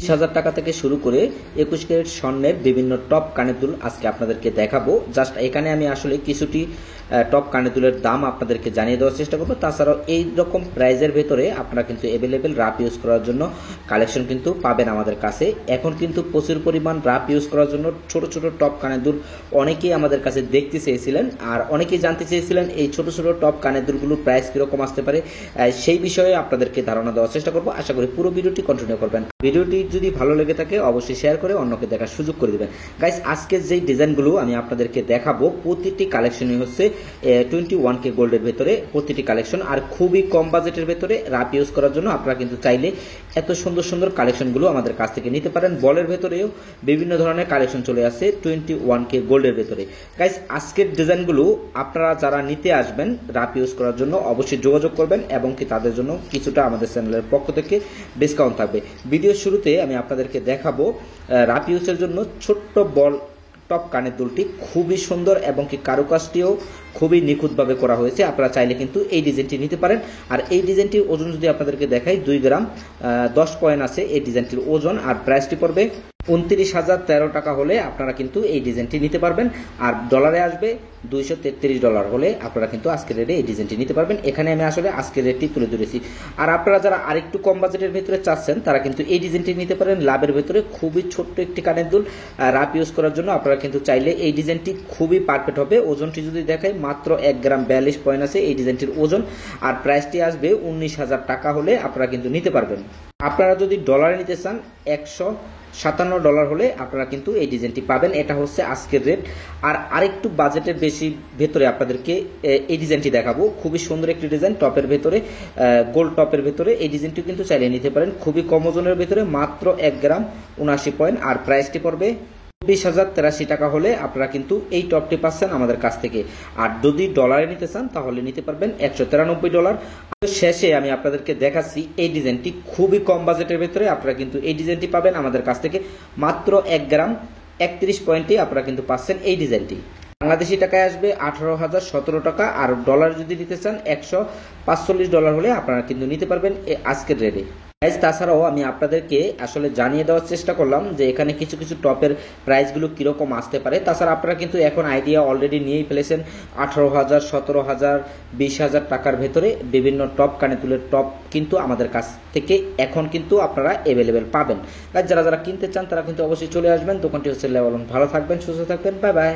20,000 টাকা থেকে শুরু করে 21 ক্যারেট স্বর্ণের বিভিন্ন টপ কানের দুল আজকে আপনাদেরকে দেখাবো। জাস্ট এখানে আমি আসলে কিছুটি টপ কানের দুলের দাম আপনাদেরকে জানিয়ে দেওয়ার চেষ্টা করবো। তাছাড়াও এই রকম প্রাইজের ভেতরে আপনারা কিন্তু অ্যাভেলেবেল রাপ ইউজ করার জন্য কালেকশন কিন্তু পাবেন আমাদের কাছে। এখন কিন্তু প্রচুর পরিমাণ রাপ ইউজ করার জন্য ছোট ছোট টপ কানের দুল অনেকেই আমাদের কাছে দেখতে চেয়েছিলেন, আর অনেকেই জানতে চেয়েছিলেন এই ছোট ছোট টপ কানের দুলগুলোর প্রাইস কীরকম আসতে পারে, সেই বিষয়ে আপনাদেরকে ধারণা দেওয়ার চেষ্টা করবো। আশা করি পুরো ভিডিওটি কন্টিনিউ করবেন। ভিডিওটি যদি ভালো লেগে থাকে অবশ্যই শেয়ার করে অন্যকে দেখার সুযোগ করে দেবেন। গাইস, আজকের যেই ডিজাইনগুলো আমি আপনাদেরকে দেখাবো প্রতিটি কালেকশনই হচ্ছে 21K গোল্ডের ভেতরে প্রতিটি কালেকশন, আর খুবই কম বাজেটের ভেতরে রাপ ইউজ করার জন্য আপনারা কিন্তু চাইলে এত সুন্দর সুন্দর কালেকশনগুলো আমাদের কাছ থেকে নিতে পারেন। বলের ভেতরেও বিভিন্ন ধরনের কালেকশন চলে আসে 21K গোল্ডের ভেতরে। গাইস, আজকের ডিজাইনগুলো আপনারা যারা নিতে আসবেন রাপ ইউজ করার জন্য অবশ্যই যোগাযোগ করবেন, এবং কি তাদের জন্য কিছুটা আমাদের চ্যানেলের পক্ষ থেকে ডিসকাউন্ট থাকবে। ভিডিওর শুরুতে আমি আপনাদেরকে দেখাবো রাপ ইউজের জন্য ছোট্ট বল টপ কানের দুলটি খুবই সুন্দর এবং কি কারুকাজটিও খুবই নিখুঁতভাবে করা হয়েছে। আপনারা চাইলে কিন্তু এই ডিজাইনটি নিতে পারেন। আর এই ডিজাইনটির ওজন যদি আপনাদেরকে দেখাই 2 গ্রাম 10 পয়েন্ট আছে এই ডিজাইনটির ওজন, আর প্রাইসটি পড়বে 29,013 টাকা হলে আপনারা কিন্তু এই ডিজাইনটি নিতে পারবেন। আর ডলারে আসবে $233 হলে আপনারা কিন্তু আজকের রেটে এই ডিজাইনটি নিতে পারবেন। এখানে আমি আসলে আজকের রেটটি তুলে ধরেছি। আর আপনারা যারা আরেকটু কম বাজেটের ভেতরে চাচ্ছেন তারা কিন্তু এই ডিজাইনটি নিতে পারেন। লাভের ভেতরে খুবই ছোট্ট একটি কানের দুল রাপ ইউজ করার জন্য আপনারা কিন্তু চাইলে এই ডিজাইনটি খুবই পারফেক্ট হবে। ওজনটি যদি দেখাই মাত্র 1 গ্রাম 42 পয়েন্ট আছে এই ডিজাইনটির ওজন, আর প্রাইসটি আসবে 19,000 টাকা হলে আপনারা কিন্তু নিতে পারবেন। আপনারা যদি ডলারে নিতে চান $157 হলে আপনারা কিন্তু এই ডিজাইনটি পাবেন। এটা হচ্ছে আজকের রেট। আর আরেকটু বাজেটের বেশি ভেতরে আপনাদেরকে এই ডিজাইনটি দেখাবো। খুবই সুন্দর একটি ডিজাইন টপের ভেতরে, গোল্ড টপের ভেতরে। এই ডিজাইনটি কিন্তু চাইলে নিতে পারেন। খুবই কম ওজনের ভেতরে মাত্র 1 গ্রাম 79 পয়েন্ট, আর প্রাইসটি পড়বে 20,083 টাকা হলে আপনারা কিন্তু এই টপটি পাচ্ছেন আমাদের কাছ থেকে। আর যদি ডলারে নিতে চান তাহলে নিতে পারবেন $193। শেষে আমি আপনাদেরকে দেখাচ্ছি এই ডিজাইনটি খুবই কম বাজেটের ভেতরে আপনারা কিন্তু এই ডিজাইনটি পাবেন আমাদের কাছ থেকে মাত্র 1 গ্রাম 31 পয়েন্টে আপনারা কিন্তু পাচ্ছেন এই ডিজাইনটি। বাংলাদেশি টাকায় আসবে 18,017 টাকা, আর ডলার যদি নিতে চান $145 হলে আপনারা কিন্তু নিতে পারবেন আজকের রেটে। তাছাড়াও আমি আপনাদেরকে আসলে জানিয়ে দেওয়ার চেষ্টা করলাম যে এখানে কিছু কিছু টপের প্রাইসগুলো কীরকম আসতে পারে। তাছাড়া আপনারা কিন্তু এখন আইডিয়া অলরেডি নিয়েই ফেলেছেন 18,000, 17,000, 20,000 টাকার ভেতরে বিভিন্ন টপ কানে দুলের টপ কিন্তু আমাদের কাছ থেকে এখন কিন্তু আপনারা অ্যাভেলেবেল পাবেন। যারা যারা কিনতে চান তারা কিন্তু অবশ্যই চলে আসবেন। দোকানটি হচ্ছে লেভেল 1। ভালো থাকবেন, সুস্থ থাকবেন, বাই বাই।